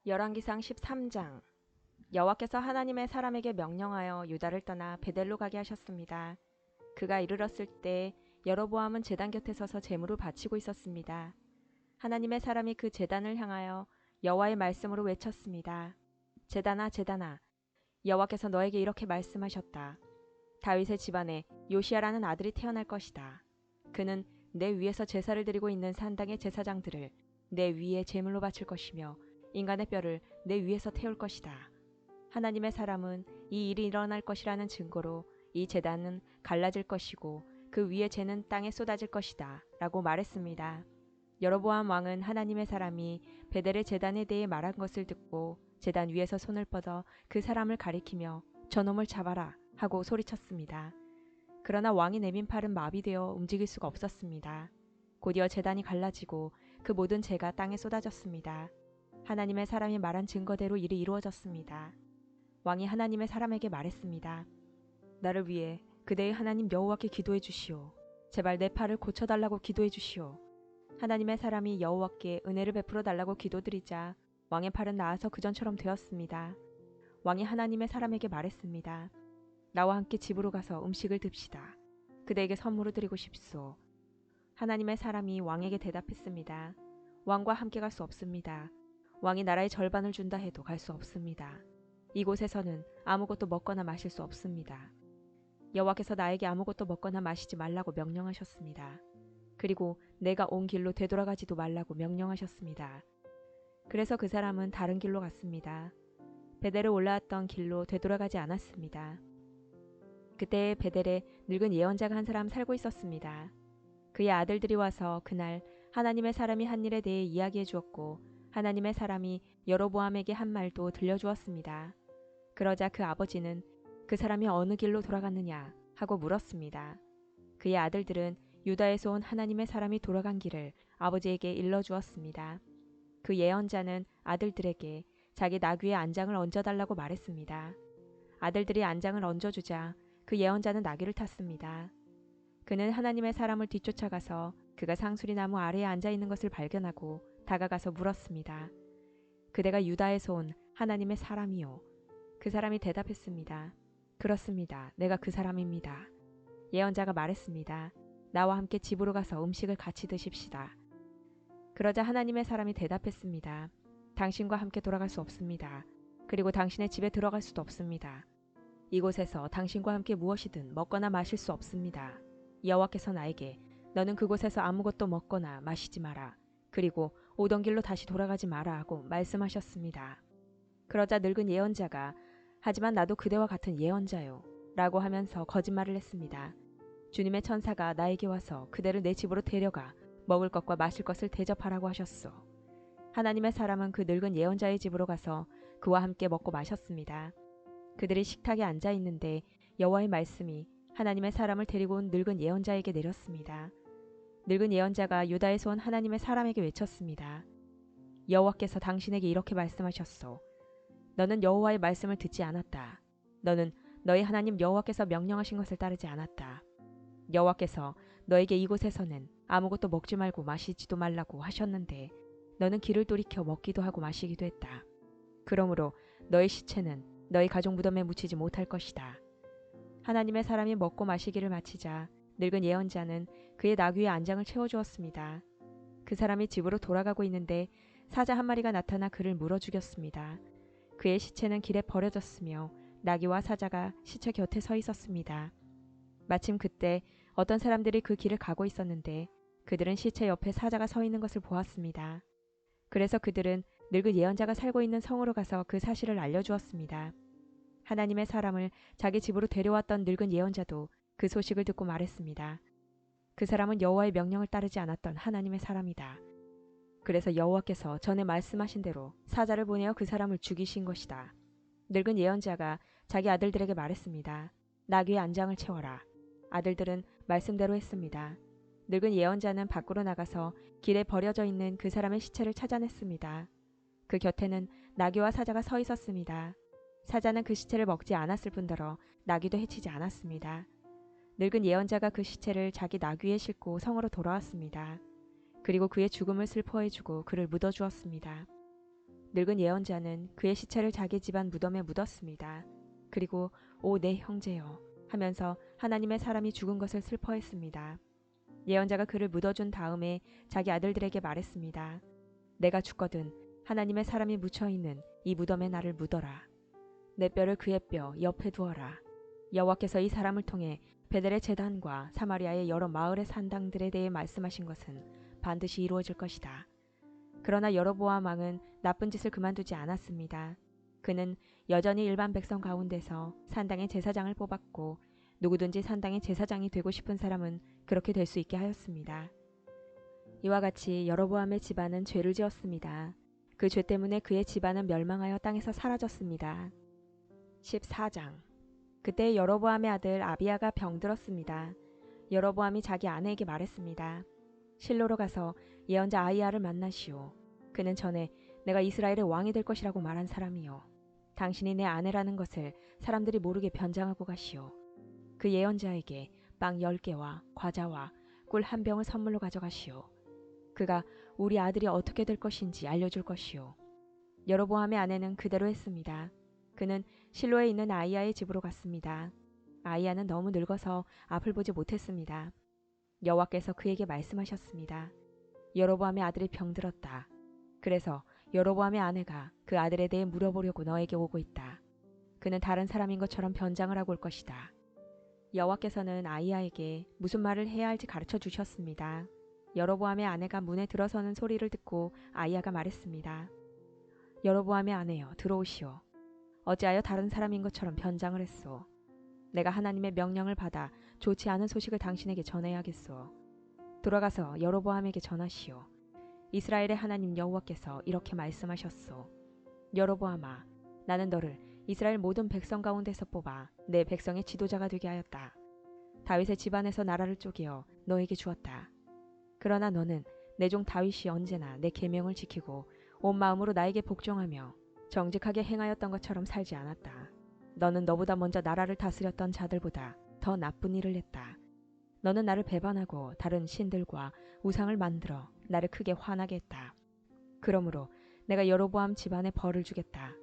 열왕기상 13장. 여호와께서 하나님의 사람에게 명령하여 유다를 떠나 베델로 가게 하셨습니다. 그가 이르렀을 때 여로보암은 제단 곁에 서서 제물을 바치고 있었습니다. 하나님의 사람이 그 제단을 향하여 여호와의 말씀으로 외쳤습니다. 제단아, 제단아, 여호와께서 너에게 이렇게 말씀하셨다. 다윗의 집안에 요시야라는 아들이 태어날 것이다. 그는 내 위에서 제사를 드리고 있는 산당의 제사장들을 내 위에 제물로 바칠 것이며 인간의 뼈를 내 위에서 태울 것이다. 하나님의 사람은 이 일이 일어날 것이라는 증거로 이 제단은 갈라질 것이고 그 위에 재는 땅에 쏟아질 것이다 라고 말했습니다. 여로보암 왕은 하나님의 사람이 베델의 제단에 대해 말한 것을 듣고 제단 위에서 손을 뻗어 그 사람을 가리키며 저놈을 잡아라 하고 소리쳤습니다. 그러나 왕이 내민 팔은 마비되어 움직일 수가 없었습니다. 곧이어 제단이 갈라지고 그 모든 재가 땅에 쏟아졌습니다. 하나님의 사람이 말한 증거대로 일이 이루어졌습니다. 왕이 하나님의 사람에게 말했습니다. 나를 위해 그대의 하나님 여호와께 기도해 주시오. 제발 내 팔을 고쳐달라고 기도해 주시오. 하나님의 사람이 여호와께 은혜를 베풀어 달라고 기도드리자 왕의 팔은 나아서 그전처럼 되었습니다. 왕이 하나님의 사람에게 말했습니다. 나와 함께 집으로 가서 음식을 듭시다. 그대에게 선물을 드리고 싶소. 하나님의 사람이 왕에게 대답했습니다. 왕과 함께 갈 수 없습니다. 왕이 나라의 절반을 준다 해도 갈 수 없습니다. 이곳에서는 아무것도 먹거나 마실 수 없습니다. 여호와께서 나에게 아무것도 먹거나 마시지 말라고 명령하셨습니다. 그리고 내가 온 길로 되돌아가지도 말라고 명령하셨습니다. 그래서 그 사람은 다른 길로 갔습니다. 베델을 올라왔던 길로 되돌아가지 않았습니다. 그때 베델에 늙은 예언자가 한 사람 살고 있었습니다. 그의 아들들이 와서 그날 하나님의 사람이 한 일에 대해 이야기해 주었고 하나님의 사람이 여로보암에게 한 말도 들려주었습니다. 그러자 그 아버지는 그 사람이 어느 길로 돌아갔느냐 하고 물었습니다. 그의 아들들은 유다에서 온 하나님의 사람이 돌아간 길을 아버지에게 일러주었습니다. 그 예언자는 아들들에게 자기 나귀에 안장을 얹어달라고 말했습니다. 아들들이 안장을 얹어주자 그 예언자는 나귀를 탔습니다. 그는 하나님의 사람을 뒤쫓아가서 그가 상수리 나무 아래에 앉아있는 것을 발견하고 다가가서 물었습니다. 그대가 유다에서 온 하나님의 사람이요. 그 사람이 대답했습니다. 그렇습니다. 내가 그 사람입니다. 예언자가 말했습니다. 나와 함께 집으로 가서 음식을 같이 드십시다. 그러자 하나님의 사람이 대답했습니다. 당신과 함께 돌아갈 수 없습니다. 그리고 당신의 집에 들어갈 수도 없습니다. 이곳에서 당신과 함께 무엇이든 먹거나 마실 수 없습니다. 여호와께서 나에게 너는 그곳에서 아무것도 먹거나 마시지 마라. 그리고 오던 길로 다시 돌아가지 마라 하고 말씀하셨습니다. 그러자 늙은 예언자가 하지만 나도 그대와 같은 예언자요 라고 하면서 거짓말을 했습니다. 주님의 천사가 나에게 와서 그대를 내 집으로 데려가 먹을 것과 마실 것을 대접하라고 하셨소. 하나님의 사람은 그 늙은 예언자의 집으로 가서 그와 함께 먹고 마셨습니다. 그들이 식탁에 앉아 있는데 여호와의 말씀이 하나님의 사람을 데리고 온 늙은 예언자에게 내렸습니다. 늙은 예언자가 유다에서 온 하나님의 사람에게 외쳤습니다. 여호와께서 당신에게 이렇게 말씀하셨소. 너는 여호와의 말씀을 듣지 않았다. 너는 너희 하나님 여호와께서 명령하신 것을 따르지 않았다. 여호와께서 너에게 이곳에서는 아무것도 먹지 말고 마시지도 말라고 하셨는데 너는 귀를 돌이켜 먹기도 하고 마시기도 했다. 그러므로 너의 시체는 너희 가족 무덤에 묻히지 못할 것이다. 하나님의 사람이 먹고 마시기를 마치자 늙은 예언자는 그의 나귀의 안장을 채워주었습니다. 그 사람이 집으로 돌아가고 있는데 사자 한 마리가 나타나 그를 물어 죽였습니다. 그의 시체는 길에 버려졌으며 나귀와 사자가 시체 곁에 서 있었습니다. 마침 그때 어떤 사람들이 그 길을 가고 있었는데 그들은 시체 옆에 사자가 서 있는 것을 보았습니다. 그래서 그들은 늙은 예언자가 살고 있는 성으로 가서 그 사실을 알려주었습니다. 하나님의 사람을 자기 집으로 데려왔던 늙은 예언자도 그 소식을 듣고 말했습니다. 그 사람은 여호와의 명령을 따르지 않았던 하나님의 사람이다. 그래서 여호와께서 전에 말씀하신 대로 사자를 보내어 그 사람을 죽이신 것이다. 늙은 예언자가 자기 아들들에게 말했습니다. 나귀의 안장을 채워라. 아들들은 말씀대로 했습니다. 늙은 예언자는 밖으로 나가서 길에 버려져 있는 그 사람의 시체를 찾아냈습니다. 그 곁에는 나귀와 사자가 서 있었습니다. 사자는 그 시체를 먹지 않았을 뿐더러 나귀도 해치지 않았습니다. 늙은 예언자가 그 시체를 자기 나귀에 싣고 성으로 돌아왔습니다. 그리고 그의 죽음을 슬퍼해주고 그를 묻어주었습니다. 늙은 예언자는 그의 시체를 자기 집안 무덤에 묻었습니다. 그리고 오 내 형제여 하면서 하나님의 사람이 죽은 것을 슬퍼했습니다. 예언자가 그를 묻어준 다음에 자기 아들들에게 말했습니다. 내가 죽거든 하나님의 사람이 묻혀있는 이 무덤에 나를 묻어라. 내 뼈를 그의 뼈 옆에 두어라. 여호와께서 이 사람을 통해 베델의 제단과 사마리아의 여러 마을의 산당들에 대해 말씀하신 것은 반드시 이루어질 것이다. 그러나 여로보암 왕은 나쁜 짓을 그만두지 않았습니다. 그는 여전히 일반 백성 가운데서 산당의 제사장을 뽑았고 누구든지 산당의 제사장이 되고 싶은 사람은 그렇게 될 수 있게 하였습니다. 이와 같이 여로보암의 집안은 죄를 지었습니다. 그 죄 때문에 그의 집안은 멸망하여 땅에서 사라졌습니다. 14장. 그때 여로보암의 아들 아비야가 병들었습니다. 여로보암이 자기 아내에게 말했습니다. 실로로 가서 예언자 아히야를 만나시오. 그는 전에 내가 이스라엘의 왕이 될 것이라고 말한 사람이요. 당신이 내 아내라는 것을 사람들이 모르게 변장하고 가시오. 그 예언자에게 빵 10개와 과자와 꿀 1병을 선물로 가져가시오. 그가 우리 아들이 어떻게 될 것인지 알려줄 것이오. 여로보암의 아내는 그대로 했습니다. 그는 실로에 있는 아히야의 집으로 갔습니다. 아히야는 너무 늙어서 앞을 보지 못했습니다. 여호와께서 그에게 말씀하셨습니다. 여로보암의 아들이 병들었다. 그래서 여로보암의 아내가 그 아들에 대해 물어보려고 너에게 오고 있다. 그는 다른 사람인 것처럼 변장을 하고 올 것이다. 여호와께서는 아히야에게 무슨 말을 해야 할지 가르쳐 주셨습니다. 여로보암의 아내가 문에 들어서는 소리를 듣고 아히야가 말했습니다. 여로보암의 아내여 들어오시오. 어찌하여 다른 사람인 것처럼 변장을 했소. 내가 하나님의 명령을 받아 좋지 않은 소식을 당신에게 전해야겠소. 돌아가서 여로보암에게 전하시오. 이스라엘의 하나님 여호와께서 이렇게 말씀하셨소. 여로보암아, 나는 너를 이스라엘 모든 백성 가운데서 뽑아 내 백성의 지도자가 되게 하였다. 다윗의 집안에서 나라를 쪼개어 너에게 주었다. 그러나 너는 내 종 다윗이 언제나 내 계명을 지키고 온 마음으로 나에게 복종하며 정직하게 행하였던 것처럼 살지 않았다. 너는 너보다 먼저 나라를 다스렸던 자들보다 더 나쁜 일을 했다. 너는 나를 배반하고 다른 신들과 우상을 만들어 나를 크게 화나게 했다. 그러므로 내가 여로보암 집안에 벌을 주겠다.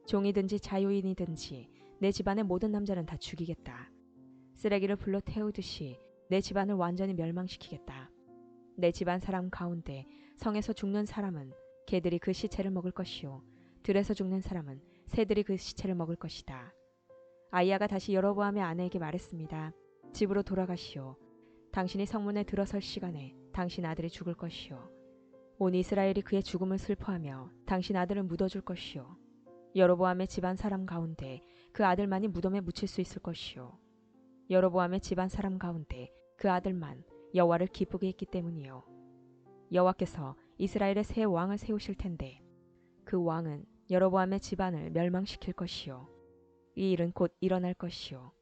종이든지 자유인이든지 내 집안의 모든 남자는 다 죽이겠다. 쓰레기를 불러 태우듯이 내 집안을 완전히 멸망시키겠다. 내 집안 사람 가운데 성에서 죽는 사람은 개들이 그 시체를 먹을 것이요 들에서 죽는 사람은 새들이 그 시체를 먹을 것이다. 아히야가 다시 여로보암의 아내에게 말했습니다. 집으로 돌아가시오. 당신이 성문에 들어설 시간에 당신 아들이 죽을 것이요. 온 이스라엘이 그의 죽음을 슬퍼하며 당신 아들을 묻어줄 것이요. 여로보암의 집안 사람 가운데 그 아들만이 무덤에 묻힐 수 있을 것이요. 여로보암의 집안 사람 가운데 그 아들만 여호와를 기쁘게 했기 때문이요. 여호와께서 이스라엘의 새 왕을 세우실 텐데 그 왕은 여로보암의 집안을 멸망시킬 것이요. 이 일은 곧 일어날 것이요.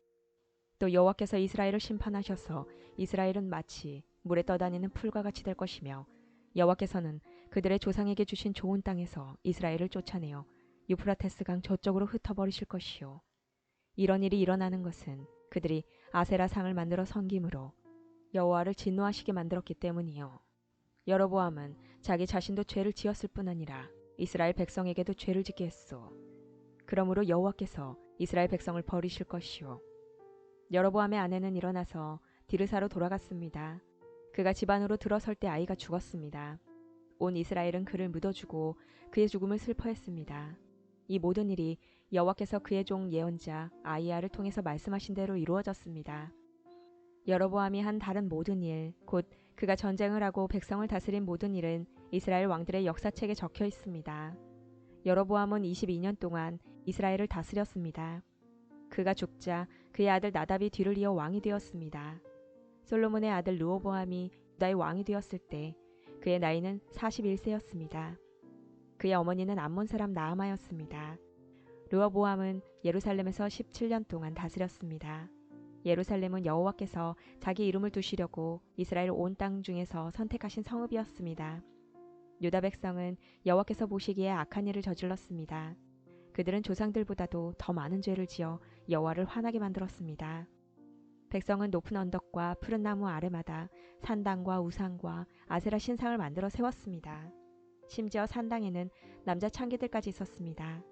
또 여호와께서 이스라엘을 심판하셔서 이스라엘은 마치 물에 떠다니는 풀과 같이 될 것이며 여호와께서는 그들의 조상에게 주신 좋은 땅에서 이스라엘을 쫓아내어 유프라테스 강 저쪽으로 흩어버리실 것이요. 이런 일이 일어나는 것은 그들이 아세라 상을 만들어 섬김으로 여호와를 진노하시게 만들었기 때문이요. 여로보암은 자기 자신도 죄를 지었을 뿐 아니라 이스라엘 백성에게도 죄를 짓게 했소. 그러므로 여호와께서 이스라엘 백성을 버리실 것이요. 여로보암의 아내는 일어나서 디르사로 돌아갔습니다. 그가 집 안으로 들어설 때 아이가 죽었습니다. 온 이스라엘은 그를 묻어주고 그의 죽음을 슬퍼했습니다. 이 모든 일이 여호와께서 그의 종 예언자 아히야를 통해서 말씀하신 대로 이루어졌습니다. 여로보암이 한 다른 모든 일, 곧 그가 전쟁을 하고 백성을 다스린 모든 일은 이스라엘 왕들의 역사책에 적혀 있습니다. 여로보암은 22년 동안 이스라엘을 다스렸습니다. 그가 죽자 그의 아들 나답이 뒤를 이어 왕이 되었습니다. 솔로몬의 아들 르호보암이 유다의 왕이 되었을 때 그의 나이는 41세였습니다. 그의 어머니는 암몬 사람 나아마였습니다. 르호보암은 예루살렘에서 17년 동안 다스렸습니다. 예루살렘은 여호와께서 자기 이름을 두시려고 이스라엘 온 땅 중에서 선택하신 성읍이었습니다. 유다 백성은 여호와께서 보시기에 악한 일을 저질렀습니다. 그들은 조상들보다도 더 많은 죄를 지어 여호와를 화나게 만들었습니다. 백성은 높은 언덕과 푸른 나무 아래마다 산당과 우상과 아세라 신상을 만들어 세웠습니다. 심지어 산당에는 남자 창기들까지 있었습니다.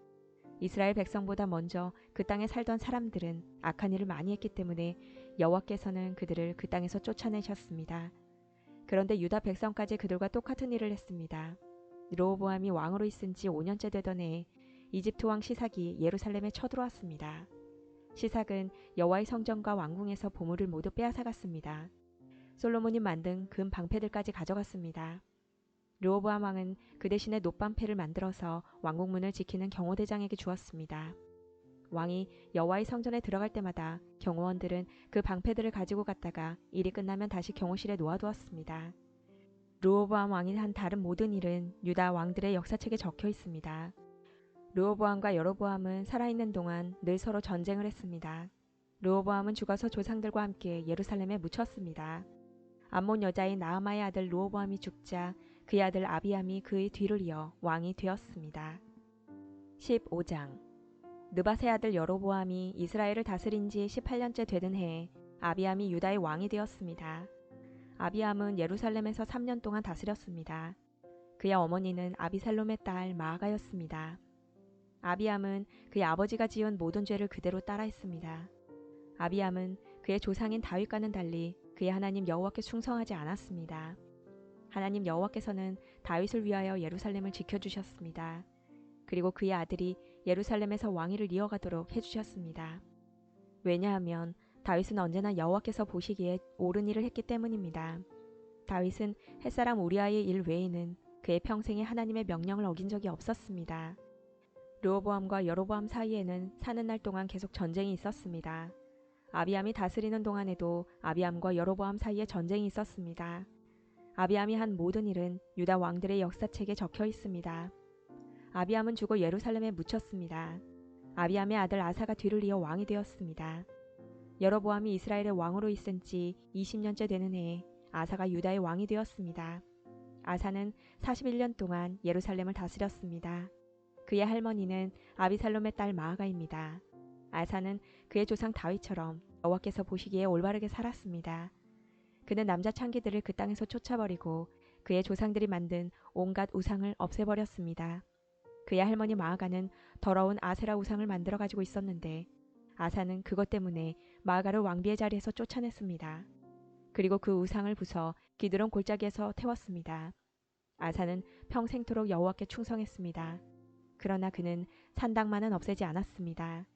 이스라엘 백성보다 먼저 그 땅에 살던 사람들은 악한 일을 많이 했기 때문에 여호와께서는 그들을 그 땅에서 쫓아내셨습니다. 그런데 유다 백성까지 그들과 똑같은 일을 했습니다. 르호보암이 왕으로 있은 지 5년째 되던 해에 이집트 왕 시삭이 예루살렘에 쳐들어왔습니다. 시삭은 여호와의 성전과 왕궁에서 보물을 모두 빼앗아갔습니다. 솔로몬이 만든 금 방패들까지 가져갔습니다. 르호보암 왕은 그 대신에 놋방패를 만들어서 왕궁문을 지키는 경호대장에게 주었습니다. 왕이 여호와의 성전에 들어갈 때마다 경호원들은 그 방패들을 가지고 갔다가 일이 끝나면 다시 경호실에 놓아두었습니다. 르호보암 왕이 한 다른 모든 일은 유다 왕들의 역사책에 적혀 있습니다. 르호보암과 여로보암은 살아있는 동안 늘 서로 전쟁을 했습니다. 르호보암은 죽어서 조상들과 함께 예루살렘에 묻혔습니다. 암몬 여자인 나아마의 아들 르호보암이 죽자 그의 아들 아비암이 그의 뒤를 이어 왕이 되었습니다. 15장 느밧의 아들 여로보암이 이스라엘을 다스린 지 18년째 되던 해에 아비암이 유다의 왕이 되었습니다. 아비암은 예루살렘에서 3년 동안 다스렸습니다. 그의 어머니는 아비살롬의 딸 마아가였습니다. 아비암은 그의 아버지가 지은 모든 죄를 그대로 따라했습니다. 아비암은 그의 조상인 다윗과는 달리 그의 하나님 여호와께 충성하지 않았습니다. 하나님 여호와께서는 다윗을 위하여 예루살렘을 지켜주셨습니다. 그리고 그의 아들이 예루살렘에서 왕위를 이어가도록 해주셨습니다. 왜냐하면 다윗은 언제나 여호와께서 보시기에 옳은 일을 했기 때문입니다. 다윗은 햇사람 우리아의 일 외에는 그의 평생에 하나님의 명령을 어긴 적이 없었습니다. 르호보암과 여로보암 사이에는 사는 날 동안 계속 전쟁이 있었습니다. 아비암이 다스리는 동안에도 아비암과 여로보암 사이에 전쟁이 있었습니다. 아비암이 한 모든 일은 유다 왕들의 역사책에 적혀 있습니다. 아비암은 죽어 예루살렘에 묻혔습니다. 아비암의 아들 아사가 뒤를 이어 왕이 되었습니다. 여로보암이 이스라엘의 왕으로 있은 지 20년째 되는 해에 아사가 유다의 왕이 되었습니다. 아사는 41년 동안 예루살렘을 다스렸습니다. 그의 할머니는 아비살롬의 딸 마아가입니다. 아사는 그의 조상 다윗처럼 여호와께서 보시기에 올바르게 살았습니다. 그는 남자 창기들을 그 땅에서 쫓아버리고 그의 조상들이 만든 온갖 우상을 없애버렸습니다. 그의 할머니 마아가는 더러운 아세라 우상을 만들어 가지고 있었는데 아사는 그것 때문에 마아가를 왕비의 자리에서 쫓아냈습니다. 그리고 그 우상을 부숴 기드론 골짜기에서 태웠습니다. 아사는 평생토록 여호와께 충성했습니다. 그러나 그는 산당만은 없애지 않았습니다.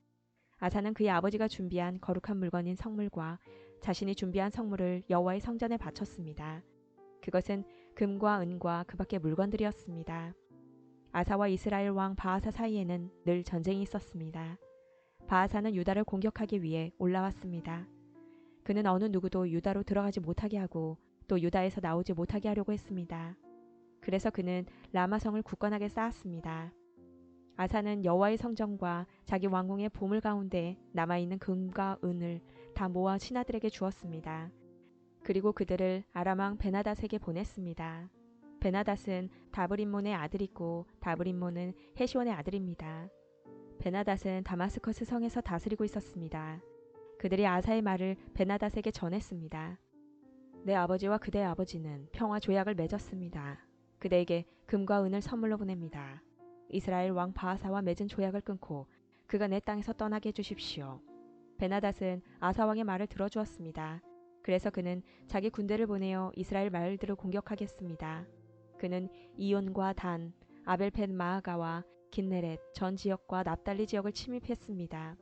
아사는 그의 아버지가 준비한 거룩한 물건인 성물과 자신이 준비한 성물을 여호와의 성전에 바쳤습니다. 그것은 금과 은과 그 밖의 물건들이었습니다. 아사와 이스라엘 왕 바아사 사이에는 늘 전쟁이 있었습니다. 바아사는 유다를 공격하기 위해 올라왔습니다. 그는 어느 누구도 유다로 들어가지 못하게 하고 또 유다에서 나오지 못하게 하려고 했습니다. 그래서 그는 라마성을 굳건하게 쌓았습니다. 아사는 여호와의 성전과 자기 왕궁의 보물 가운데 남아있는 금과 은을 다 모아 신하들에게 주었습니다. 그리고 그들을 아람 왕 베나닷에게 보냈습니다. 베나닷은 다브림몬의 아들이고 다브림몬은 헤시온의 아들입니다. 베나닷은 다마스커스 성에서 다스리고 있었습니다. 그들이 아사의 말을 베나닷에게 전했습니다. 내 아버지와 그대의 아버지는 평화 조약을 맺었습니다. 그대에게 금과 은을 선물로 보냅니다. 이스라엘 왕 바아사와 맺은 조약을 끊고 그가 내 땅에서 떠나게 해주십시오. 베나닷은 아사 왕의 말을 들어주었습니다. 그래서 그는 자기 군대를 보내어 이스라엘 마을들을 공격하겠습니다. 그는 이온과 단, 아벨벳 마아가와 긴네렛 전 지역과 납달리 지역을 침입했습니다.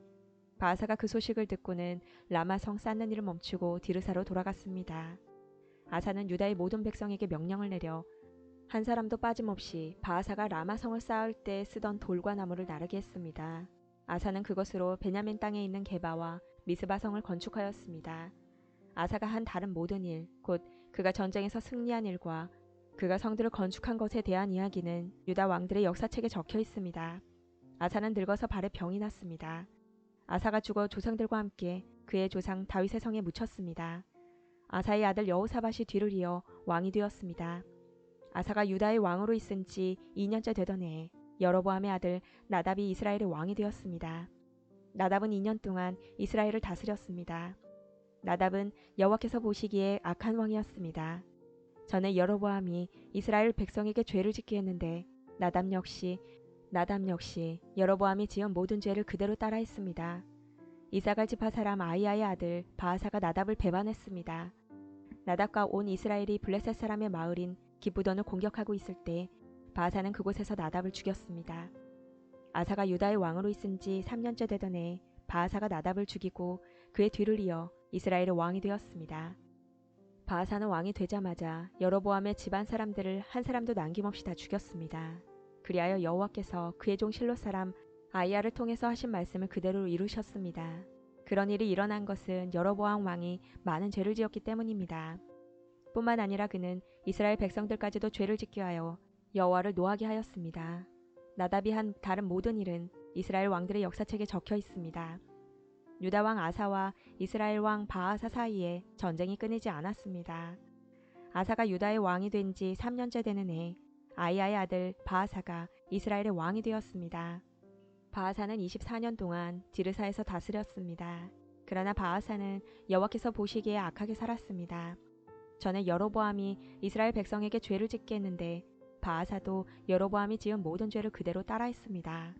바아사가 그 소식을 듣고는 라마성 쌓는 일을 멈추고 디르사로 돌아갔습니다. 아사는 유다의 모든 백성에게 명령을 내려 한 사람도 빠짐없이 바아사가 라마성을 쌓을 때 쓰던 돌과 나무를 나르게 했습니다. 아사는 그것으로 베냐민 땅에 있는 게바와 미스바성을 건축하였습니다. 아사가 한 다른 모든 일, 곧 그가 전쟁에서 승리한 일과 그가 성들을 건축한 것에 대한 이야기는 유다 왕들의 역사책에 적혀 있습니다. 아사는 늙어서 발에 병이 났습니다. 아사가 죽어 조상들과 함께 그의 조상 다윗의 성에 묻혔습니다. 아사의 아들 여호사밧이 뒤를 이어 왕이 되었습니다. 아사가 유다의 왕으로 있은 지 2년째 되던 해에 여로보암의 아들 나답이 이스라엘의 왕이 되었습니다. 나답은 2년 동안 이스라엘을 다스렸습니다. 나답은 여호와께서 보시기에 악한 왕이었습니다. 전에 여로보암이 이스라엘 백성에게 죄를 짓게 했는데 나답 역시 여로보암이 지은 모든 죄를 그대로 따라했습니다. 이사갈 지파 사람 아이야의 아들 바아사가 나답을 배반했습니다. 나답과 온 이스라엘이 블레셋 사람의 마을인 기브돈을 공격하고 있을 때 바아사는 그곳에서 나답을 죽였습니다. 아사가 유다의 왕으로 있은 지 3년째 되던 해 바아사가 나답을 죽이고 그의 뒤를 이어 이스라엘의 왕이 되었습니다. 바아사는 왕이 되자마자 여로보암의 집안 사람들을 한 사람도 남김없이 다 죽였습니다. 그리하여 여호와께서 그의 종 실로 사람 아이야를 통해서 하신 말씀을 그대로 이루셨습니다. 그런 일이 일어난 것은 여로보암 왕이 많은 죄를 지었기 때문입니다. 뿐만 아니라 그는 이스라엘 백성들까지도 죄를 짓게 하여 여호와를 노하게 하였습니다. 나답이 한 다른 모든 일은 이스라엘 왕들의 역사책에 적혀 있습니다. 유다 왕 아사와 이스라엘 왕 바아사 사이에 전쟁이 끊이지 않았습니다. 아사가 유다의 왕이 된 지 3년째 되는 해 아이야의 아들 바아사가 이스라엘의 왕이 되었습니다. 바아사는 24년 동안 디르사에서 다스렸습니다. 그러나 바아사는 여호와께서 보시기에 악하게 살았습니다. 전에 여로보암이 이스라엘 백성에게 죄를 짓게 했는데 바아사도 여로보암이 지은 모든 죄를 그대로 따라했습니다.